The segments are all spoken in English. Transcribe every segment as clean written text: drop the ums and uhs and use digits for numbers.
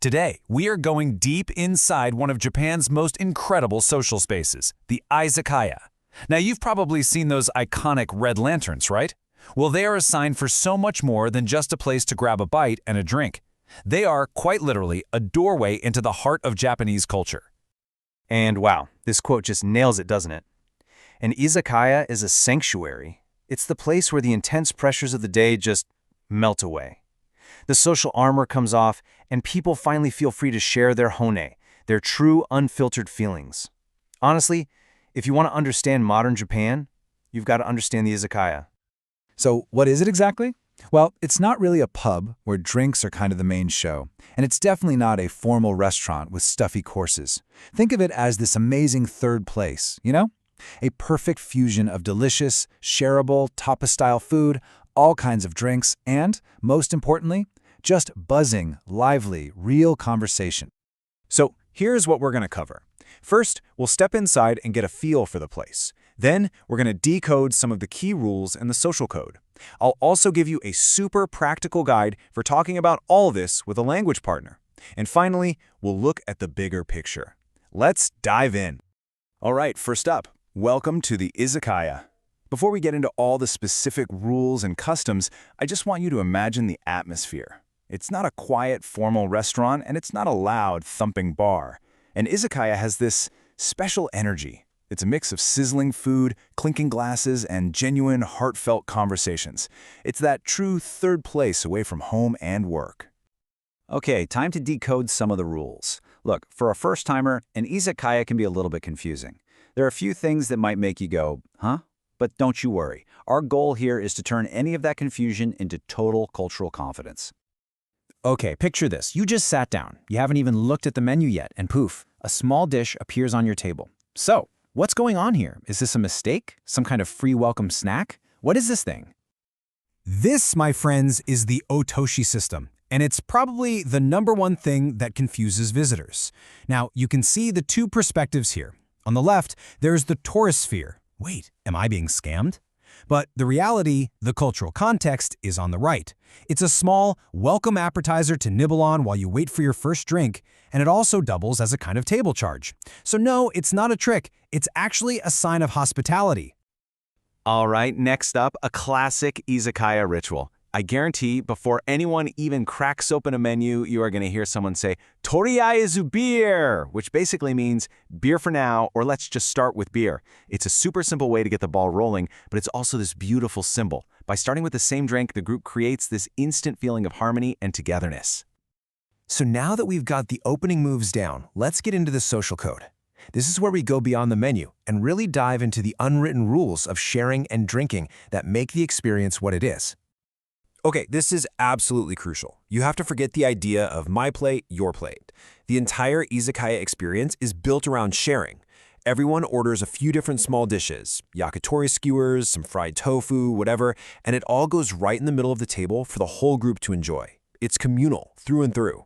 Today, we are going deep inside one of Japan's most incredible social spaces, the izakaya. Now, you've probably seen those iconic red lanterns, right? Well, they are a sign for so much more than just a place to grab a bite and a drink. They are, quite literally, a doorway into the heart of Japanese culture. And wow, this quote just nails it, doesn't it? An izakaya is a sanctuary. It's the place where the intense pressures of the day just melt away. The social armor comes off, and people finally feel free to share their hone, their true, unfiltered feelings. Honestly, if you want to understand modern Japan, you've got to understand the izakaya. So what is it exactly? Well, it's not really a pub where drinks are kind of the main show, and it's definitely not a formal restaurant with stuffy courses. Think of it as this amazing third place, you know? A perfect fusion of delicious, shareable, tapas-style food, all kinds of drinks, and, most importantly, just buzzing, lively, real conversation. So here's what we're going to cover. First, we'll step inside and get a feel for the place. Then, we're going to decode some of the key rules in the social code. I'll also give you a super practical guide for talking about all this with a language partner. And finally, we'll look at the bigger picture. Let's dive in. All right, first up, welcome to the izakaya. Before we get into all the specific rules and customs, I just want you to imagine the atmosphere. It's not a quiet, formal restaurant, and it's not a loud, thumping bar. An izakaya has this special energy. It's a mix of sizzling food, clinking glasses, and genuine, heartfelt conversations. It's that true third place away from home and work. Okay, time to decode some of the rules. Look, for a first-timer, an izakaya can be a little bit confusing. There are a few things that might make you go, huh? But don't you worry. Our goal here is to turn any of that confusion into total cultural confidence. Okay, picture this. You just sat down. You haven't even looked at the menu yet, and poof, a small dish appears on your table. So, what's going on here? Is this a mistake? Some kind of free welcome snack? What is this thing? This, my friends, is the Otoshi system, and it's probably the #1 thing that confuses visitors. Now, you can see the two perspectives here. On the left, there's the tourist sphere. Wait, am I being scammed? But the reality, the cultural context, is on the right. It's a small, welcome appetizer to nibble on while you wait for your first drink, and it also doubles as a kind of table charge. So no, it's not a trick. It's actually a sign of hospitality. All right, next up, a classic izakaya ritual. I guarantee before anyone even cracks open a menu, you are going to hear someone say, "Toriaezu beer," which basically means beer for now, or let's just start with beer. It's a super simple way to get the ball rolling, but it's also this beautiful symbol. By starting with the same drink, the group creates this instant feeling of harmony and togetherness. So now that we've got the opening moves down, let's get into the social code. This is where we go beyond the menu and really dive into the unwritten rules of sharing and drinking that make the experience what it is. Okay, this is absolutely crucial. You have to forget the idea of my plate, your plate. The entire izakaya experience is built around sharing. Everyone orders a few different small dishes, yakitori skewers, some fried tofu, whatever, and it all goes right in the middle of the table for the whole group to enjoy. It's communal, through and through.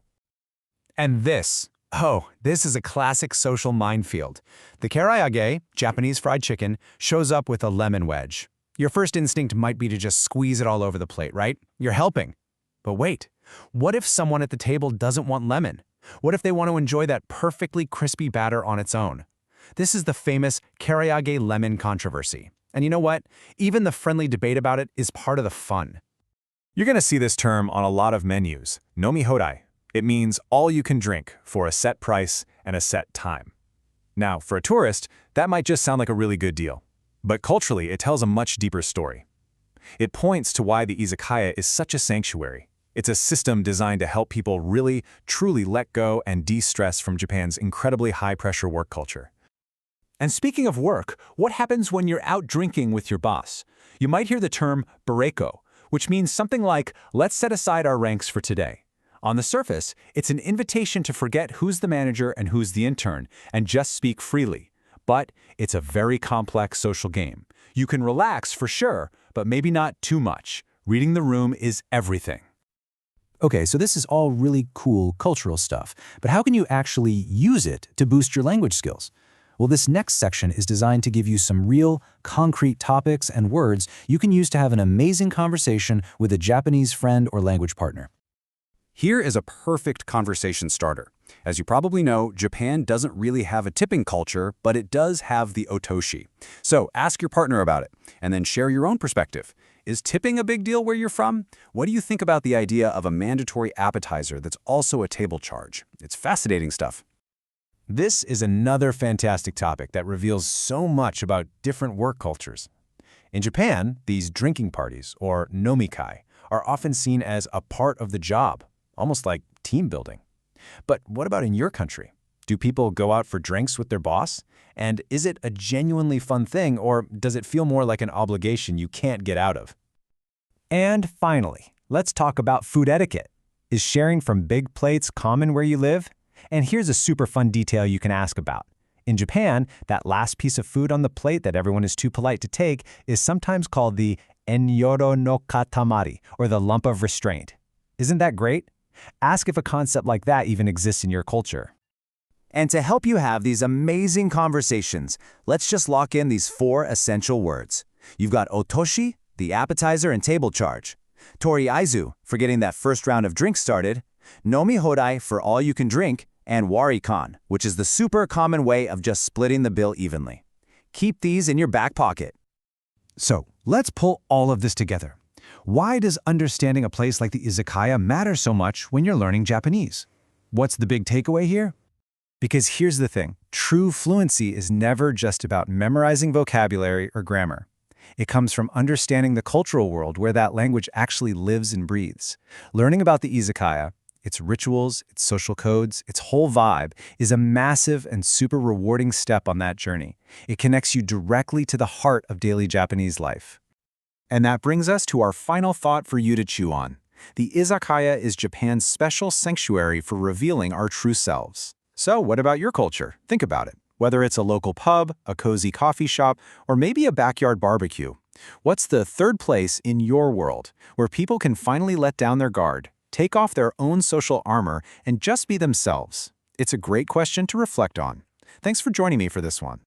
And this is a classic social minefield. The karaage, Japanese fried chicken, shows up with a lemon wedge. Your first instinct might be to just squeeze it all over the plate, right? You're helping. But wait, what if someone at the table doesn't want lemon? What if they want to enjoy that perfectly crispy batter on its own? This is the famous karaage lemon controversy. And you know what? Even the friendly debate about it is part of the fun. You're going to see this term on a lot of menus, nomi hodai. It means all you can drink for a set price and a set time. Now, for a tourist, that might just sound like a really good deal. But culturally, it tells a much deeper story. It points to why the izakaya is such a sanctuary. It's a system designed to help people really, truly let go and de-stress from Japan's incredibly high-pressure work culture. And speaking of work, what happens when you're out drinking with your boss? You might hear the term "bereko," which means something like, let's set aside our ranks for today. On the surface, it's an invitation to forget who's the manager and who's the intern, and just speak freely. But it's a very complex social game. You can relax for sure, but maybe not too much. Reading the room is everything. Okay, so this is all really cool cultural stuff, but how can you actually use it to boost your language skills? Well, this next section is designed to give you some real, concrete topics and words you can use to have an amazing conversation with a Japanese friend or language partner. Here is a perfect conversation starter. As you probably know, Japan doesn't really have a tipping culture, but it does have the otoshi. So ask your partner about it, and then share your own perspective. Is tipping a big deal where you're from? What do you think about the idea of a mandatory appetizer that's also a table charge? It's fascinating stuff. This is another fantastic topic that reveals so much about different work cultures. In Japan, these drinking parties, or nomikai, are often seen as a part of the job, almost like team building. But what about in your country? Do people go out for drinks with their boss? And is it a genuinely fun thing, or does it feel more like an obligation you can't get out of? And finally, let's talk about food etiquette. Is sharing from big plates common where you live? And here's a super fun detail you can ask about. In Japan, that last piece of food on the plate that everyone is too polite to take is sometimes called the enyoro no katamari, or the lump of restraint. Isn't that great? Ask if a concept like that even exists in your culture. And to help you have these amazing conversations, let's just lock in these 4 essential words. You've got otoshi, the appetizer and table charge. Toriaizu, for getting that first round of drinks started. Nomi hodai, for all you can drink. And warikan, which is the super common way of just splitting the bill evenly. Keep these in your back pocket. So, let's pull all of this together. Why does understanding a place like the izakaya matter so much when you're learning Japanese? What's the big takeaway here? Because here's the thing, true fluency is never just about memorizing vocabulary or grammar. It comes from understanding the cultural world where that language actually lives and breathes. Learning about the izakaya, its rituals, its social codes, its whole vibe, is a massive and super rewarding step on that journey. It connects you directly to the heart of daily Japanese life. And that brings us to our final thought for you to chew on. The izakaya is Japan's special sanctuary for revealing our true selves. So what about your culture? Think about it. Whether it's a local pub, a cozy coffee shop, or maybe a backyard barbecue. What's the third place in your world where people can finally let down their guard, take off their own social armor, and just be themselves? It's a great question to reflect on. Thanks for joining me for this one.